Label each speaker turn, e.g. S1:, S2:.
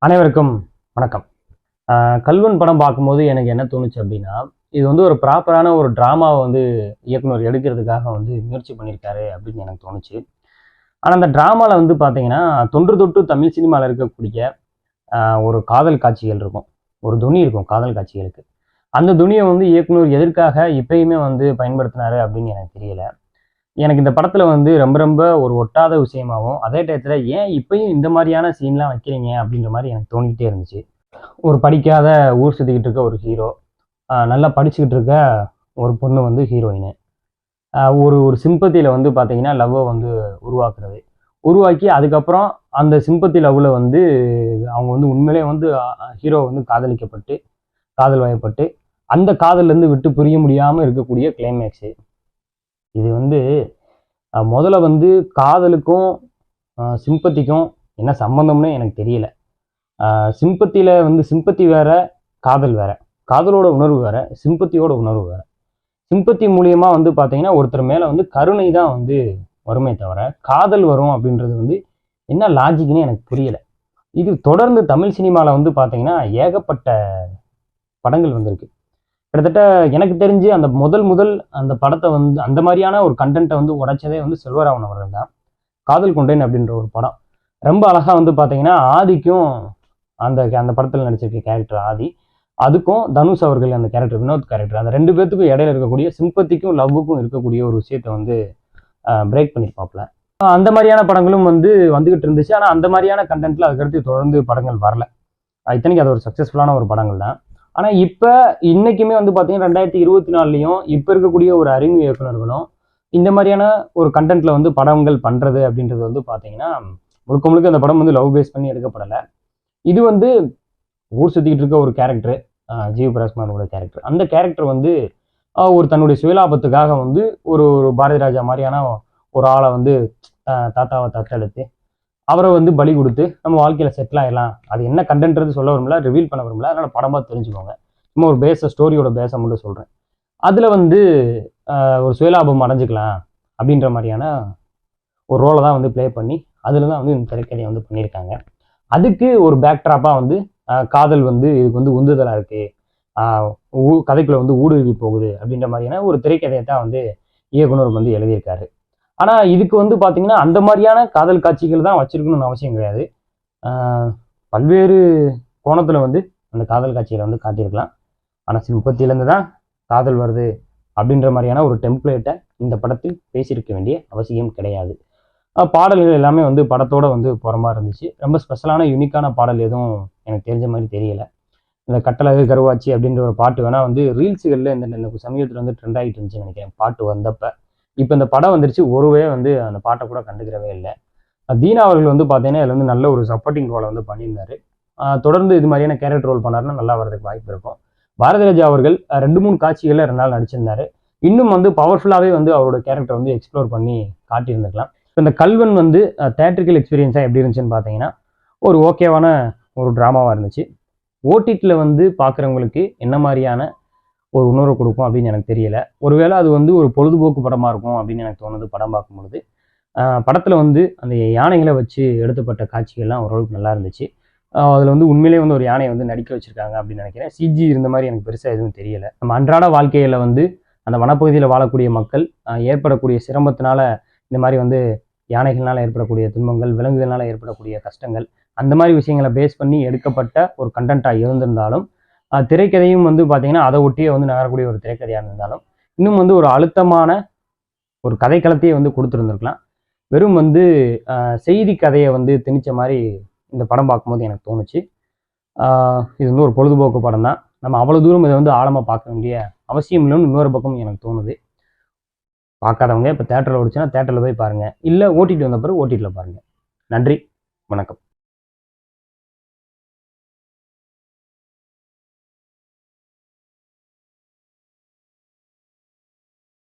S1: அனைவருக்கும் வணக்கம். கல்வன் படம் பார்க்கும்போது எனக்கு என்ன தோணுச்சு அப்படின்னா, இது வந்து ஒரு ப்ராப்பரான ஒரு ட்ராமாவை வந்து இயக்குனர் எடுக்கிறதுக்காக வந்து முயற்சி பண்ணியிருக்காரு அப்படின்னு எனக்கு தோணுச்சு. ஆனால் அந்த ட்ராமாவில் வந்து பார்த்தீங்கன்னா, தொன்று தொட்டு தமிழ் சினிமாவில் இருக்கக்கூடிய ஒரு காதல் காட்சிகள் இருக்கும். ஒரு துணி இருக்கும் காதல் காட்சிகளுக்கு. அந்த துணியை வந்து இயக்குனர் எதற்காக இப்பயுமே வந்து பயன்படுத்தினாரு அப்படின்னு எனக்கு தெரியல. எனக்கு இந்த படத்துல வந்து ரொம்ப ரொம்ப ஒரு ஒட்டாத விஷயமாவும், அதே டயத்துல ஏன் இப்பயும் இந்த மாதிரியான சீன்லாம் வைக்கிறீங்க அப்படின்ற மாதிரி எனக்கு தோணிக்கிட்டே இருந்துச்சு. ஒரு படிக்காத ஊர் சுத்திக்கிட்டு இருக்க ஒரு ஹீரோ, நல்லா படிச்சுக்கிட்டு இருக்க ஒரு பொண்ணு வந்து ஹீரோயின். ஒரு ஒரு சிம்பத்தியில வந்து பார்த்தீங்கன்னா, லவ்வை வந்து உருவாக்குறது. உருவாக்கி அதுக்கப்புறம் அந்த சிம்பத்தி லவ்ல வந்து அவங்க வந்து உண்மையிலேயே வந்து ஹீரோ வந்து காதலிக்கப்பட்டு, காதல் வயப்பட்டு, அந்த காதல்லேருந்து விட்டு பிரிய முடியாம இருக்கக்கூடிய கிளைமேக்ஸு. இது வந்து முதல்ல வந்து காதலுக்கும் சிம்பத்திக்கும் என்ன சம்மந்தம்னு எனக்கு தெரியல. சிம்பத்தியில வந்து சிம்பத்தி வேற, காதல் வேற. காதலோட உணர்வு வேற, சிம்பத்தியோட உணர்வு வேற. சிம்பத்தி மூலியமா வந்து பார்த்தீங்கன்னா, ஒருத்தர் மேல வந்து கருணை தான் வந்து வருமே தவிர, காதல் வரும் அப்படின்றது வந்து என்ன லாஜிக்னே எனக்கு புரியல. இது தொடர்ந்து தமிழ் சினிமால வந்து பார்த்தீங்கன்னா, ஏகப்பட்ட படங்கள் வந்திருக்கு. கிட்டத்தட்ட எனக்கு தெரிஞ்சு அந்த முதல் முதல் அந்த படத்தை வந்து அந்த மாதிரியான ஒரு கண்டென்ட்டை வந்து உடைச்சதே வந்து செல்வராமன் அவர்கள் தான். காதல் கொண்டேன் அப்படின்ற ஒரு படம். ரொம்ப அழகா வந்து பார்த்தீங்கன்னா, ஆதிக்கும் அந்த அந்த படத்தில் நடிச்சிருக்க கேரக்டர் ஆதி. அதுக்கும் தனுஷ் அவர்கள் அந்த கேரக்டர் வினோத் கேரக்டர். அந்த 2 பேத்துக்கும் இடையில இருக்கக்கூடிய சிம்பத்திக்கும், லவ்வுக்கும் இருக்கக்கூடிய ஒரு விஷயத்த வந்து பிரேக் பண்ணியிருப்பாப்ல. அந்த மாதிரியான படங்களும் வந்து வந்துகிட்டு இருந்துச்சு. ஆனா அந்த மாதிரியான கண்டென்ட்ல அதுக்கடுத்து தொடர்ந்து படங்கள் வரல. இத்தனைக்கும் அது ஒரு சக்சஸ்ஃபுல்லான ஒரு படங்கள் தான். ஆனா இப்ப இன்னைக்குமே வந்து பார்த்தீங்கன்னா 2024லயும் இப்ப இருக்கக்கூடிய ஒரு அறிவு இயக்குனர்களும் இந்த மாதிரியான ஒரு கண்டென்ட்ல வந்து படங்கள் பண்றது அப்படின்றது வந்து பார்த்தீங்கன்னா, முழுக்க முழுக்க அந்த படம் வந்து லவ் பேஸ் பண்ணி எடுக்கப்படல. இது வந்து ஊர் சுத்திக்கிட்டு இருக்க ஒரு கேரக்டர், ஜீவ பிரகாஷ்குமாரோட கேரக்டர். அந்த கேரக்டர் வந்து ஒரு தன்னுடைய சுயலாபத்துக்காக வந்து ஒரு ஒரு பாரதி ராஜா மாதிரியான ஒரு ஆளை வந்து தாத்தாவை தத்தெடுத்து அவரை வந்து பலி கொடுத்து நம்ம வாழ்க்கையில செட்டில் ஆயிடலாம். அது என்ன கண்டென்ட்றது சொல்ல வரும்ல, ரிவீல் பண்ண வரும்ல, அதனால படமா தெரிஞ்சுக்கோங்க. சும்மா ஒரு ஸ்டோரியோட பேஸை மட்டும் சொல்றேன். அதுல வந்து ஒரு சுயலாபம் அடைஞ்சுக்கலாம் அப்படின்ற மாதிரியான ஒரு ரோலை தான் வந்து ப்ளே பண்ணி அதுல தான் வந்து இந்த திரைக்கதையை வந்து பண்ணியிருக்காங்க. அதுக்கு ஒரு பேக்ட்ராப்பா வந்து காதல் வந்து இதுக்கு வந்து உந்துதலா இருக்கு, கதைக்குள்ள வந்து ஊடுருவி போகுது அப்படின்ற மாதிரியான ஒரு திரைக்கதையை தான் வந்து இயக்குனர் வந்து எழுதியிருக்காரு. ஆனா இதுக்கு வந்து பாத்தீங்கன்னா அந்த மாதிரியான காதல் காட்சிகள் தான் வச்சிருக்கணும்னு அவசியம் கிடையாது. பல்வேறு கோணத்துல வந்து அந்த காதல் காட்சிகளை வந்து காட்டியிருக்கலாம். ஆனா சிம்பத்தியிலேருந்து தான் காதல் வருது அப்படின்ற மாதிரியான ஒரு டெம்ப்ளேட்டை இந்த படத்தில் பேசியிருக்க வேண்டிய அவசியம் கிடையாது. பாடல்கள் எல்லாமே வந்து படத்தோட வந்து புறமா இருந்துச்சு. ரொம்ப ஸ்பெஷலான யூனிக்கான பாடல் எதுவும் எனக்கு தெரிஞ்ச மாதிரி தெரியல. இந்த கட்டழகு கருவாச்சி அப்படின்ற ஒரு பாட்டு வேணா வந்து ரீல்ஸுகளில் இந்த சமீபத்தில் வந்து ட்ரெண்ட் ஆகிட்டு இருந்துச்சுன்னு நினைக்கிறேன் பாட்டு வந்தப்ப. இப்போ இந்த படம் வந்துருச்சு, ஒருவே வந்து அந்த பாட்டை கூட கண்டுக்கிறவே இல்லை. தீனா அவர்கள் வந்து பார்த்தீங்கன்னா இதில் வந்து நல்ல ஒரு சப்போர்ட்டிங் ரோலை வந்து பண்ணியிருந்தாரு. தொடர்ந்து இது மாதிரியான கேரக்டர் ரோல் பண்ணாருன்னா நல்லா வரதுக்கு வாய்ப்பு இருக்கும். பாரதி ராஜா அவர்கள் 2-3 காட்சிகளில் 2 நாள் நடிச்சிருந்தாரு. இன்னும் வந்து பவர்ஃபுல்லாகவே வந்து அவரோட கேரக்டர் வந்து எக்ஸ்ப்ளோர் பண்ணி காட்டியிருந்துக்கலாம். இப்போ இந்த கல்வன் வந்து தேட்ரிக்கல் எக்ஸ்பீரியன்ஸாக எப்படி இருந்துச்சுன்னு பார்த்தீங்கன்னா, ஒரு ஓகேவான ஒரு ட்ராமாவாக இருந்துச்சு. ஓடிடியில் வந்து பார்க்குறவங்களுக்கு என்ன மாதிரியான ஒரு உணர்வு கொடுக்கும் அப்படின்னு எனக்கு தெரியல. ஒருவேளை அது வந்து ஒரு பொழுதுபோக்கு படமாக இருக்கும் அப்படின்னு எனக்கு தோணுது படம் பார்க்கும்பொழுது. படத்தில் வந்து அந்த யானைகளை வச்சு எடுத்தப்பட்ட காட்சிகள்லாம் ஓரளவுக்கு நல்லா இருந்துச்சு. அதில் வந்து உண்மையிலேயே வந்து ஒரு யானையை வந்து நடிக்க வச்சிருக்காங்க அப்படின்னு நினைக்கிறேன். சிஜி இருந்த மாதிரி எனக்கு பெருசாக எதுவும் தெரியல. நம்ம அன்றாட வாழ்க்கையில் வந்து அந்த வனப்பகுதியில் வாழக்கூடிய மக்கள் ஏற்படக்கூடிய சிரமத்தினால இந்த மாதிரி வந்து யானைகள்னால ஏற்படக்கூடிய துன்பங்கள், விலங்குகள்னால ஏற்படக்கூடிய கஷ்டங்கள், அந்த மாதிரி விஷயங்களை பேஸ் பண்ணி எடுக்கப்பட்ட ஒரு கண்டென்ட்டாக இருந்திருந்தாலும், திரைக்கதையும் வந்து பார்த்தீங்கன்னா அதை ஒட்டியே வந்து நகரக்கூடிய ஒரு திரைக்கதையாக இருந்தாலும், இன்னும் வந்து ஒரு அழுத்தமான ஒரு கதைக்களத்தையே வந்து கொடுத்துருந்துருக்கலாம். வெறும் வந்து செய்தி கதையை வந்து திணிச்ச மாதிரி இந்த படம் பார்க்கும்போது எனக்கு தோணுச்சு. இது வந்து ஒரு பொழுதுபோக்கு படம் தான். நம்ம அவ்வளோ தூரம் இதை வந்து ஆழமாக பார்க்க வேண்டிய அவசியம் இல்லைன்னு இன்னொரு பக்கம் எனக்கு தோணுது. பார்க்காதவங்க இப்போ தேட்டரில் ஓடிச்சுன்னா தேட்டரில் போய் பாருங்கள். இல்லை ஓடிடி வந்த பிறகு ஓடிடியில் பாருங்கள். நன்றி, வணக்கம்.